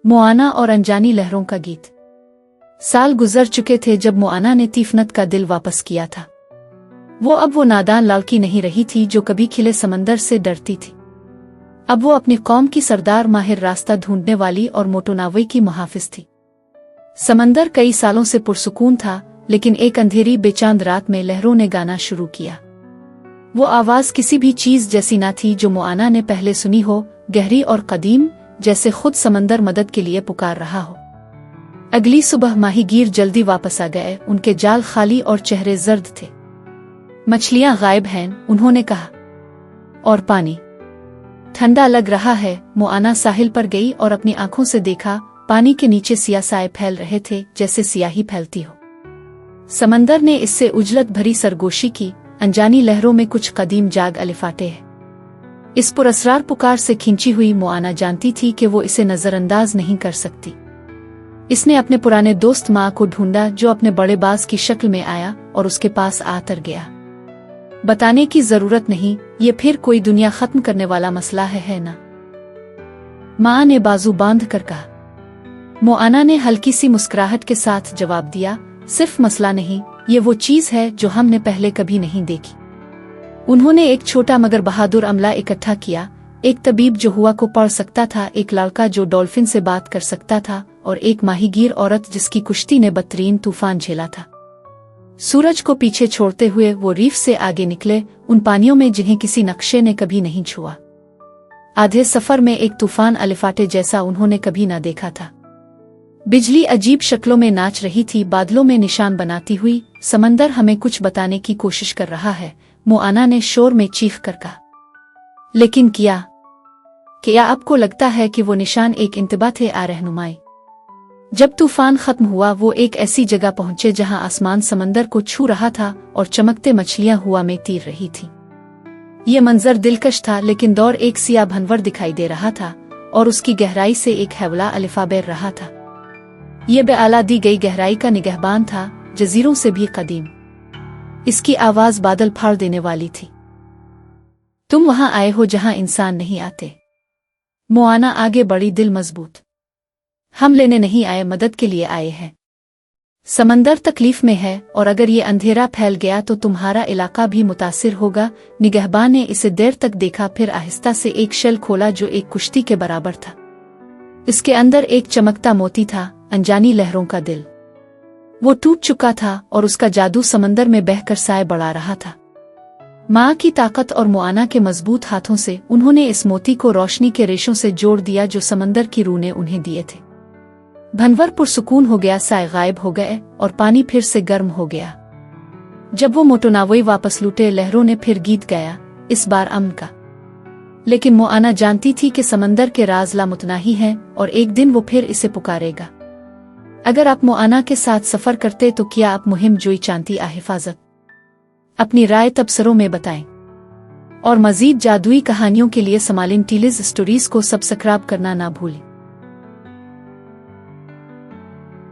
Moana और अनजानी लहरों का गीत। साल गुजर चुके थे जब मोआना ने तीफनत का दिल वापस किया था। अब वो नादान लड़की नहीं रही थी जो कभी खिले समंदर से डरती थी। अब वो अपनी कौम की सरदार, माहिर रास्ता ढूंढने वाली और मोटोनावे की मुहाफिज थी। समंदर कई सालों से पुरसुकून था, लेकिन एक अंधेरी बेचांद रात में लहरों ने गाना शुरू किया। वो आवाज किसी भी चीज जैसी ना थी जो मोआना ने पहले सुनी हो, गहरी और कदीम, जैसे खुद समंदर मदद के लिए पुकार रहा हो। अगली सुबह माहीगीर जल्दी वापस आ गए। उनके जाल खाली और चेहरे जर्द थे। मछलियां गायब हैं, उन्होंने कहा, और पानी ठंडा लग रहा है। मोआना साहिल पर गई और अपनी आंखों से देखा, पानी के नीचे सियासाए फैल रहे थे, जैसे सियाही फैलती हो। समंदर ने इससे उजलत भरी सरगोशी की। अनजानी लहरों में कुछ कदीम जाग अलिफाटे हैं। इस पुरअसरार पुकार से खींची हुई मोआना जानती थी कि वो इसे नजरअंदाज नहीं कर सकती। इसने अपने पुराने दोस्त माँ को ढूंढा, जो अपने बड़े बाज की शक्ल में आया और उसके पास आतर गया। बताने की जरूरत नहीं, ये फिर कोई दुनिया खत्म करने वाला मसला है ना? माँ ने बाजू बांध कर कहा। मोआना ने हल्की सी मुस्कुराहट के साथ जवाब दिया, सिर्फ मसला नहीं, ये वो चीज है जो हमने पहले कभी नहीं देखी। उन्होंने एक छोटा मगर बहादुर अमला इकट्ठा किया, एक तबीब जो हुआ को पढ़ सकता था, एक लड़का जो डॉल्फिन से बात कर सकता था, और एक माहीगीर औरत जिसकी कुश्ती ने बदतरीन तूफान झेला था। सूरज को पीछे छोड़ते हुए वो रीफ से आगे निकले, उन पानियों में जिन्हें किसी नक्शे ने कभी नहीं छुआ। आधे सफर में एक तूफान अलिफाटे जैसा उन्होंने कभी न देखा था। बिजली अजीब शक्लों में नाच रही थी, बादलों में निशान बनाती हुई। समंदर हमें कुछ बताने की कोशिश कर रहा है, मोआना ने शोर में चीख कर कहा। लेकिन क्या आपको लगता है कि वो निशान एक इंतबा थे या रहनुमाई? जब तूफान खत्म हुआ, वो एक ऐसी जगह पहुंचे जहां आसमान समंदर को छू रहा था और चमकते मछलियां हवा में तीर रही थीं। ये मंजर दिलकश था, लेकिन दौर एक सिया भंवर दिखाई दे रहा था और उसकी गहराई से एक हैवला अलिफा बैर रहा था। ये बेआला दी गई गहराई का निगहबान था, जजीरों से भी कदीम। इसकी आवाज बादल फाड़ देने वाली थी। तुम वहां आए हो जहां इंसान नहीं आते। मोआना आगे बढ़ी, दिल मजबूत। हम लेने नहीं आए, मदद के लिए आए हैं। समंदर तकलीफ में है, और अगर ये अंधेरा फैल गया तो तुम्हारा इलाका भी मुतासिर होगा। निगहबान ने इसे देर तक देखा, फिर आहिस्ता से एक शेल खोला जो एक कुश्ती के बराबर था। इसके अंदर एक चमकता मोती था, अनजानी लहरों का दिल। वो टूट चुका था और उसका जादू समंदर में बहकर साए बढ़ा रहा था। माँ की ताकत और मोआना के मजबूत हाथों से उन्होंने इस मोती को रोशनी के रेशों से जोड़ दिया जो समंदर की रूह ने उन्हें दिए थे। भंवर पुरसुकून हो गया, साए गायब हो गए और पानी फिर से गर्म हो गया। जब वो मोटोनावे वापस लौटे, लहरों ने फिर गीत गाया, इस बार अमन का। लेकिन मोआना जानती थी कि समंदर के राज लामुतनाही हैं और एक दिन वो फिर इसे पुकारेगा। अगर आप मोआना के साथ सफर करते तो क्या आप मुहिम जोई चांती आ हिफाजत? अपनी राय तबसरों में बताएं। और मजीद जादुई कहानियों के लिए समालिन टीलीज स्टोरीज को सब्सक्राइब करना ना भूलें।